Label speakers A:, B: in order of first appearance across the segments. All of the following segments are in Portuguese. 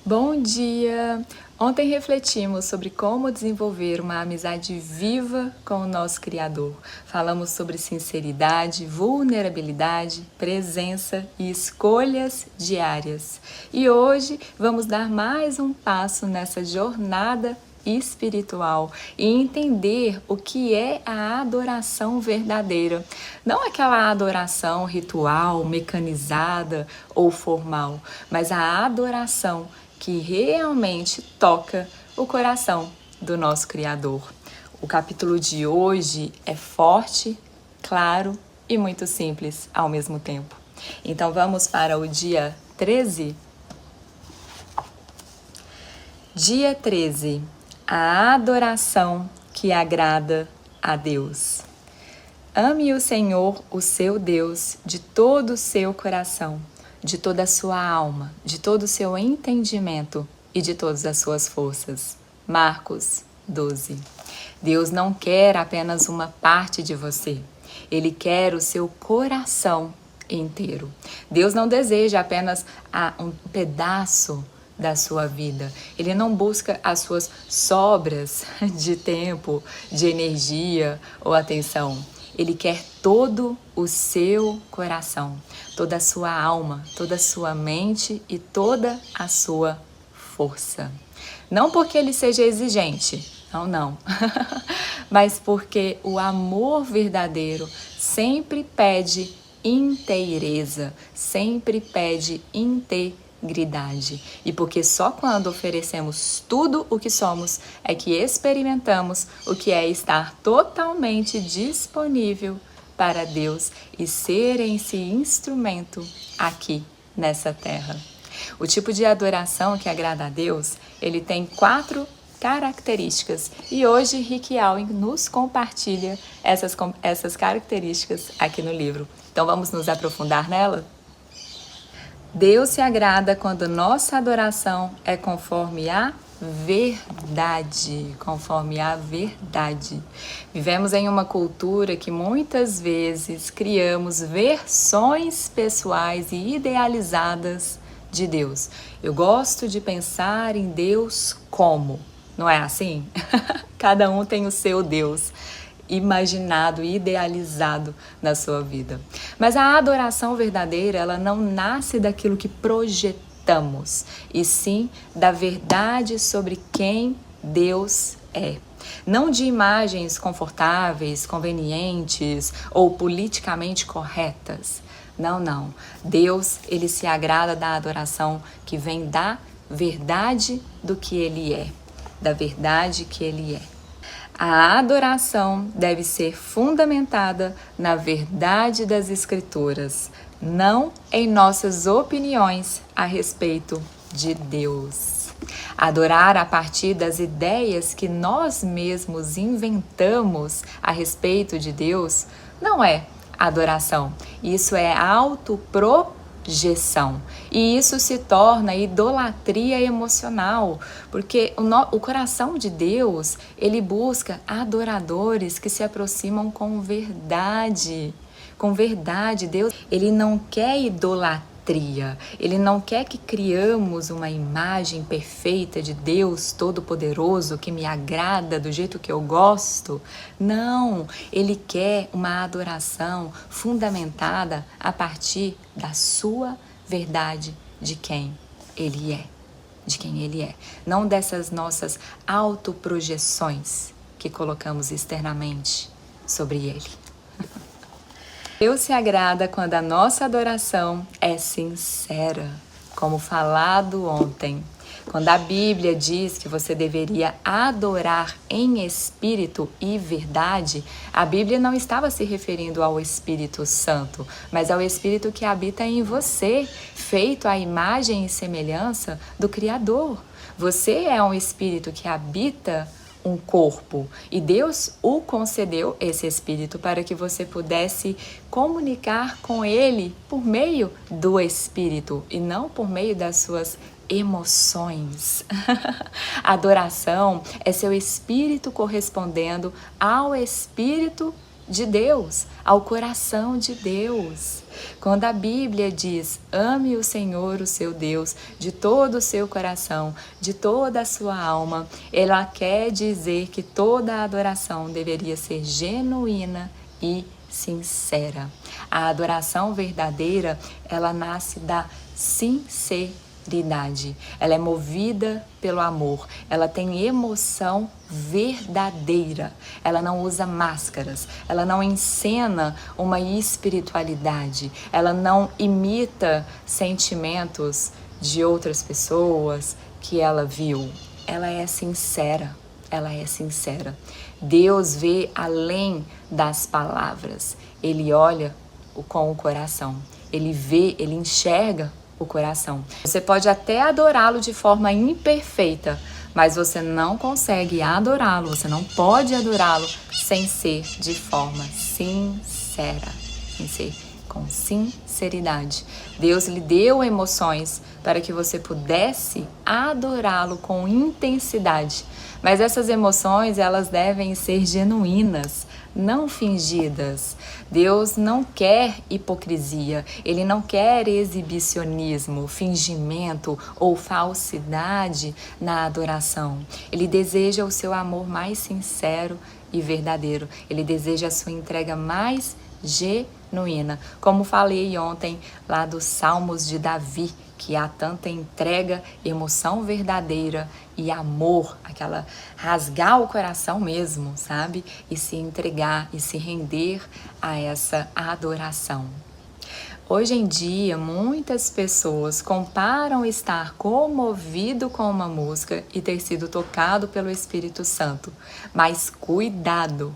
A: Bom dia! Ontem refletimos sobre como desenvolver uma amizade viva com o nosso Criador. Falamos sobre sinceridade, vulnerabilidade, presença e escolhas diárias. E hoje vamos dar mais um passo nessa jornada espiritual e entender o que é a adoração verdadeira. Não aquela adoração ritual, mecanizada ou formal, mas a adoração que realmente toca o coração do nosso Criador. O capítulo de hoje é forte, claro e muito simples ao mesmo tempo. Então vamos para o dia 13? Dia 13. A adoração que agrada a Deus. Ame o Senhor, o seu Deus, de todo o seu coração, de toda a sua alma, de todo o seu entendimento e de todas as suas forças. Marcos 12. Deus não quer apenas uma parte de você. Ele quer o seu coração inteiro. Deus não deseja apenas um pedaço da sua vida. Ele não busca as suas sobras de tempo, de energia ou atenção. Ele quer todo o seu coração, toda a sua alma, toda a sua mente e toda a sua força. Não porque ele seja exigente, não. Mas porque o amor verdadeiro sempre pede inteireza, sempre pede integridade. E porque só quando oferecemos tudo o que somos é que experimentamos o que é estar totalmente disponível para Deus e ser em si instrumento aqui nessa terra. O tipo de adoração que agrada a Deus, ele tem 4 características e hoje Rick Allen nos compartilha essas características aqui no livro. Então vamos nos aprofundar nela? Deus se agrada quando nossa adoração é conforme a verdade, Vivemos em uma cultura que muitas vezes criamos versões pessoais e idealizadas de Deus. Eu gosto de pensar em Deus como, não é assim? Cada um tem o seu Deus imaginado e idealizado na sua vida. Mas a adoração verdadeira, ela não nasce daquilo que projetamos, e sim da verdade sobre quem Deus é. Não de imagens confortáveis, convenientes ou politicamente corretas. Não. Deus, ele se agrada da adoração que vem da verdade do que ele é, da verdade que ele é. A adoração deve ser fundamentada na verdade das Escrituras, não em nossas opiniões a respeito de Deus. Adorar a partir das ideias que nós mesmos inventamos a respeito de Deus não é adoração. Isso é autoprojeção. E isso se torna idolatria emocional, porque o coração de Deus, ele busca adoradores que se aproximam com verdade. Com verdade, Deus, ele não quer idolatria, ele não quer que criamos uma imagem perfeita de Deus Todo-Poderoso que me agrada do jeito que eu gosto. Não, ele quer uma adoração fundamentada a partir da sua verdade de quem ele é, não dessas nossas autoprojeções que colocamos externamente sobre ele. Deus se agrada quando a nossa adoração é sincera, como falado ontem. Quando a Bíblia diz que você deveria adorar em espírito e verdade, a Bíblia não estava se referindo ao Espírito Santo, mas ao Espírito que habita em você, feito à imagem e semelhança do Criador. Você é um espírito que habita um corpo e Deus o concedeu esse espírito para que você pudesse comunicar com ele por meio do espírito e não por meio das suas emoções. Adoração é seu espírito correspondendo ao espírito de Deus, ao coração de Deus. Quando a Bíblia diz, ame o Senhor, o seu Deus, de todo o seu coração, de toda a sua alma, ela quer dizer que toda a adoração deveria ser genuína e sincera. A adoração verdadeira, ela nasce da sinceridade. Ela é movida pelo amor, ela tem emoção verdadeira, ela não usa máscaras, ela não encena uma espiritualidade, ela não imita sentimentos de outras pessoas que ela viu. Ela é sincera, ela é sincera. Deus vê além das palavras, Ele olha com o coração, Ele vê, Ele enxerga o coração. Você pode até adorá-lo de forma imperfeita, mas você não consegue adorá-lo, você não pode adorá-lo sem ser de forma sincera, sem ser com sinceridade. Deus lhe deu emoções para que você pudesse adorá-lo com intensidade, mas essas emoções, elas devem ser genuínas, não fingidas. Deus não quer hipocrisia, Ele não quer exibicionismo, fingimento ou falsidade na adoração. Ele deseja o seu amor mais sincero e verdadeiro. Ele deseja a sua entrega mais genuína. Como falei ontem lá dos Salmos de Davi, que há tanta entrega, emoção verdadeira e amor, aquela rasgar o coração mesmo, sabe? E se entregar e se render a essa adoração. Hoje em dia, muitas pessoas comparam estar comovido com uma música e ter sido tocado pelo Espírito Santo. Mas cuidado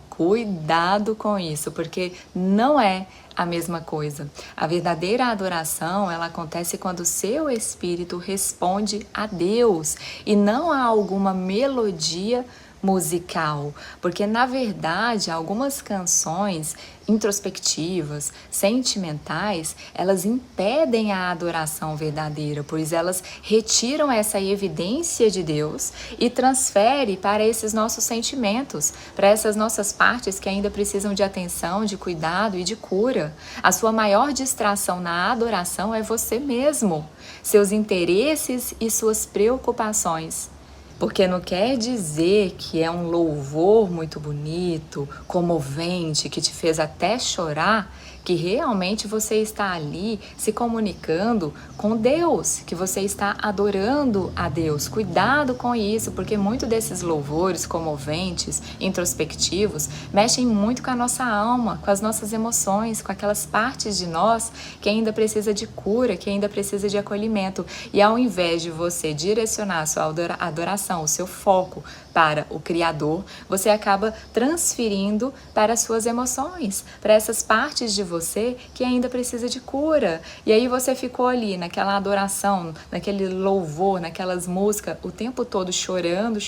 A: com isso, porque não é a mesma coisa. A verdadeira adoração, ela acontece quando o seu espírito responde a Deus e não a alguma melodia musical, porque na verdade algumas canções introspectivas, sentimentais, elas impedem a adoração verdadeira, pois elas retiram essa evidência de Deus e transferem para esses nossos sentimentos, para essas nossas partes que ainda precisam de atenção, de cuidado e de cura. A sua maior distração na adoração é você mesmo, seus interesses e suas preocupações. Porque não quer dizer que é um louvor muito bonito, comovente, que te fez até chorar, que realmente você está ali se comunicando com Deus, que você está adorando a Deus. Cuidado com isso, porque muitos desses louvores comoventes, introspectivos, mexem muito com a nossa alma, com as nossas emoções, com aquelas partes de nós que ainda precisa de cura, que ainda precisa de acolhimento. E ao invés de você direcionar a sua adoração, o seu foco para o Criador, você acaba transferindo para as suas emoções, para essas partes de você que ainda precisa de cura. E aí você ficou ali naquela adoração, naquele louvor, naquelas músicas, o tempo todo chorando,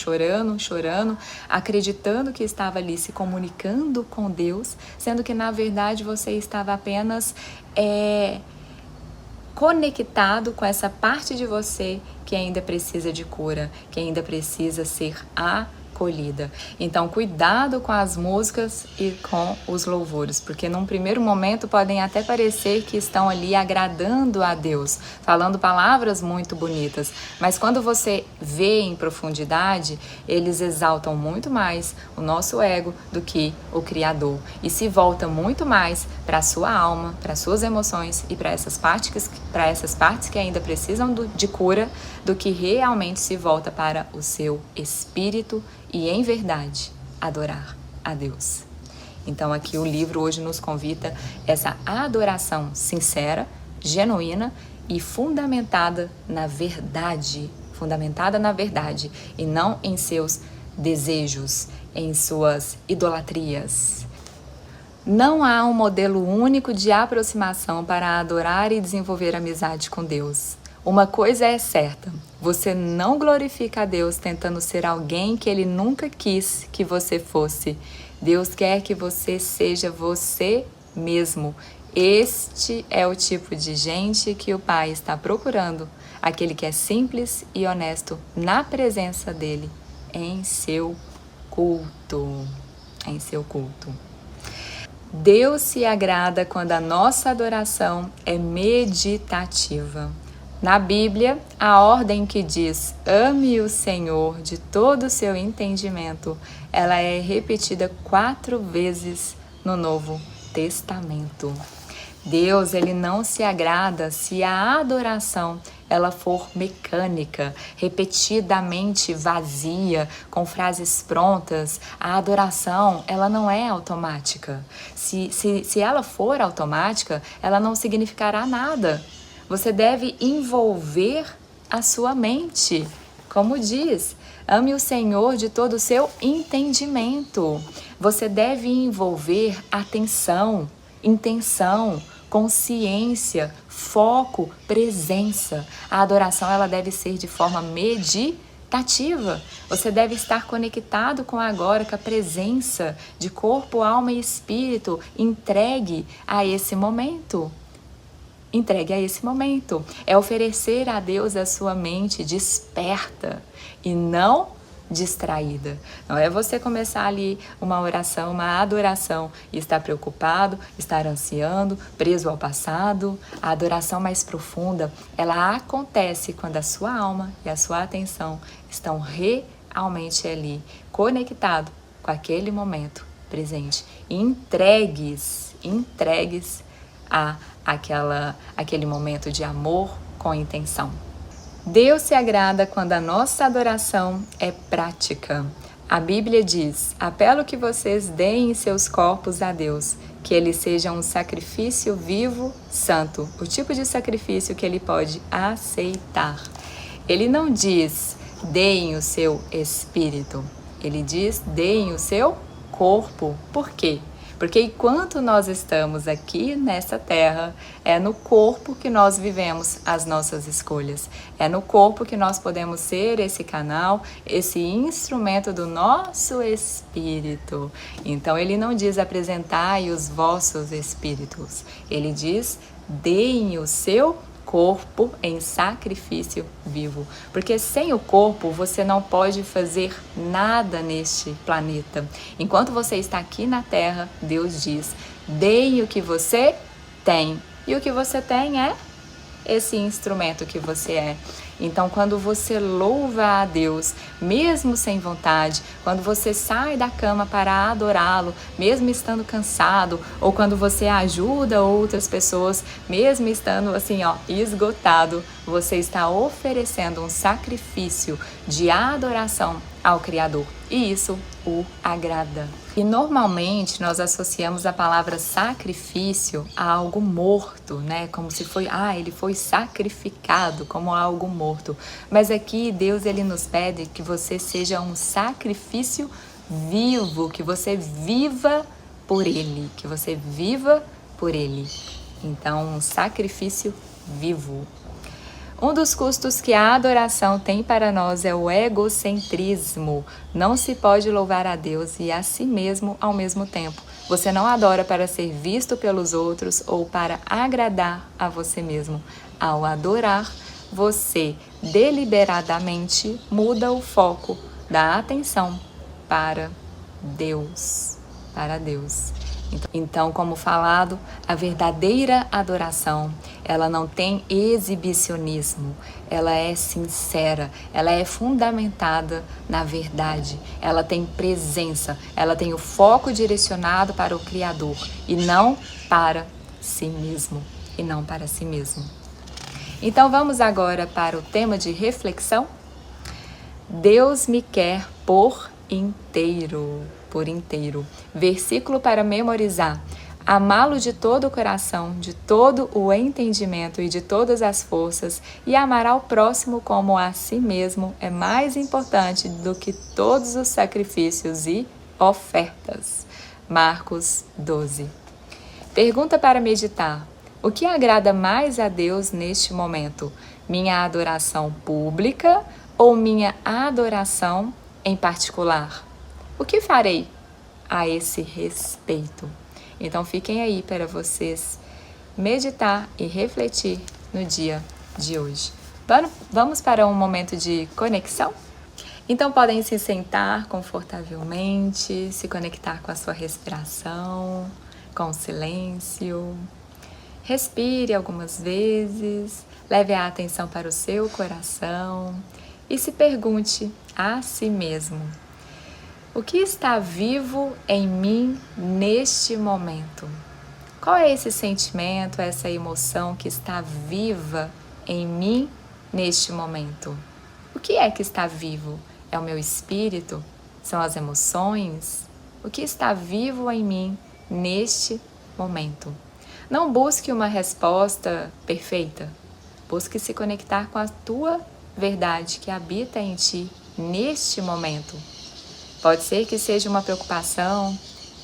A: acreditando que estava ali se comunicando com Deus, sendo que na verdade você estava apenas conectado com essa parte de você que ainda precisa de cura, que ainda precisa ser acolhida. Então, cuidado com as músicas e com os louvores, porque num primeiro momento podem até parecer que estão ali agradando a Deus, falando palavras muito bonitas, mas quando você vê em profundidade, eles exaltam muito mais o nosso ego do que o Criador e se volta muito mais para a sua alma, para as suas emoções e para essas partes que ainda precisam de cura, do que realmente se volta para o seu espírito e, em verdade, adorar a Deus. Então aqui o livro hoje nos convida essa adoração sincera, genuína e fundamentada na verdade e não em seus desejos, em suas idolatrias. Não há um modelo único de aproximação para adorar e desenvolver amizade com Deus. Uma coisa é certa, você não glorifica a Deus tentando ser alguém que Ele nunca quis que você fosse. Deus quer que você seja você mesmo. Este é o tipo de gente que o Pai está procurando, aquele que é simples e honesto na presença dEle, em seu culto. Deus se agrada quando a nossa adoração é meditativa. Na Bíblia, a ordem que diz ame o Senhor de todo o seu entendimento, ela é repetida 4 vezes no Novo Testamento. Deus, ele não se agrada se a adoração ela for mecânica, repetidamente vazia, com frases prontas. A adoração, ela não é automática. Se ela for automática, ela não significará nada. Você deve envolver a sua mente. Como diz, ame o Senhor de todo o seu entendimento. Você deve envolver atenção, intenção, consciência, foco, presença. A adoração ela deve ser de forma meditativa. Você deve estar conectado com agora, com a presença de corpo, alma e espírito, entregue a esse momento. Entregue a esse momento. É oferecer a Deus a sua mente desperta e não distraída. Não é você começar ali uma oração, uma adoração e estar preocupado, estar ansiando, preso ao passado. A adoração mais profunda, ela acontece quando a sua alma e a sua atenção estão realmente ali, conectado com aquele momento presente, entregues a aquele momento de amor com intenção. Deus se agrada quando a nossa adoração é prática. A Bíblia diz: apelo que vocês deem seus corpos a Deus, que ele seja um sacrifício vivo, santo, o tipo de sacrifício que ele pode aceitar. Ele não diz: deem o seu espírito, ele diz: deem o seu corpo. Por quê? Porque enquanto nós estamos aqui nessa terra, é no corpo que nós vivemos as nossas escolhas. É no corpo que nós podemos ser esse canal, esse instrumento do nosso espírito. Então ele não diz apresentai os vossos espíritos. Ele diz deem o seu corpo em sacrifício vivo. Porque sem o corpo você não pode fazer nada neste planeta. Enquanto você está aqui na Terra, Deus diz: deem o que você tem. E o que você tem é esse instrumento que você é. Então, quando você louva a Deus, mesmo sem vontade, quando você sai da cama para adorá-lo, mesmo estando cansado, ou quando você ajuda outras pessoas, mesmo estando assim, esgotado, você está oferecendo um sacrifício de adoração ao Criador. E isso o agrada. E normalmente nós associamos a palavra sacrifício a algo morto, né? Como se foi, ele foi sacrificado, como algo morto. Mas aqui Deus ele nos pede que você seja um sacrifício vivo, que você viva por Ele, que você viva por Ele. Então, um sacrifício vivo. Um dos custos que a adoração tem para nós é o egocentrismo. Não se pode louvar a Deus e a si mesmo ao mesmo tempo. Você não adora para ser visto pelos outros ou para agradar a você mesmo. Ao adorar, você deliberadamente muda o foco da atenção para Deus. Para Deus. Então, como falado, a verdadeira adoração, ela não tem exibicionismo, ela é sincera, ela é fundamentada na verdade, ela tem presença, ela tem o foco direcionado para o Criador e não para si mesmo, Então, vamos agora para o tema de reflexão. Deus me quer por inteiro. Versículo para memorizar: amá-lo de todo o coração, de todo o entendimento e de todas as forças, e amar ao próximo como a si mesmo é mais importante do que todos os sacrifícios e ofertas. Marcos 12. Pergunta para meditar: o que agrada mais a Deus neste momento? Minha adoração pública ou minha adoração em particular? O que farei a esse respeito? Então fiquem aí para vocês meditar e refletir no dia de hoje. Vamos para um momento de conexão? Então podem se sentar confortavelmente, se conectar com a sua respiração, com silêncio. Respire algumas vezes, leve a atenção para o seu coração e se pergunte a si mesmo: o que está vivo em mim neste momento? Qual é esse sentimento, essa emoção que está viva em mim neste momento? O que é que está vivo? É o meu espírito? São as emoções? O que está vivo em mim neste momento? Não busque uma resposta perfeita. Busque se conectar com a tua verdade que habita em ti neste momento. Pode ser que seja uma preocupação,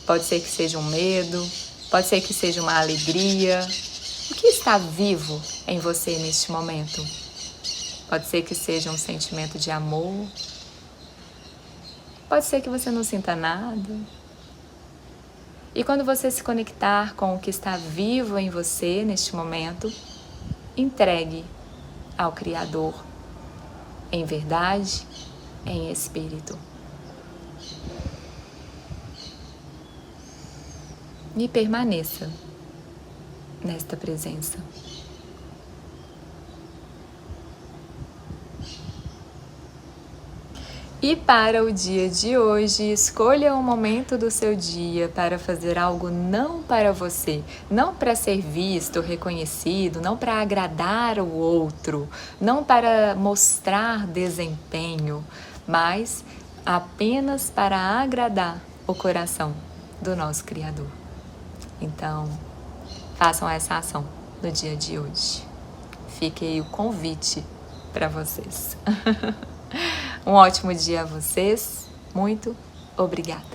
A: pode ser que seja um medo, pode ser que seja uma alegria. O que está vivo em você neste momento? Pode ser que seja um sentimento de amor. Pode ser que você não sinta nada. E quando você se conectar com o que está vivo em você neste momento, entregue ao Criador, em verdade, em espírito. E permaneça nesta presença. E para o dia de hoje, escolha um momento do seu dia para fazer algo não para você, não para ser visto, reconhecido, não para agradar o outro, não para mostrar desempenho, mas apenas para agradar o coração do nosso Criador. Então, façam essa ação no dia de hoje. Fique aí o convite para vocês. Um ótimo dia a vocês. Muito obrigada.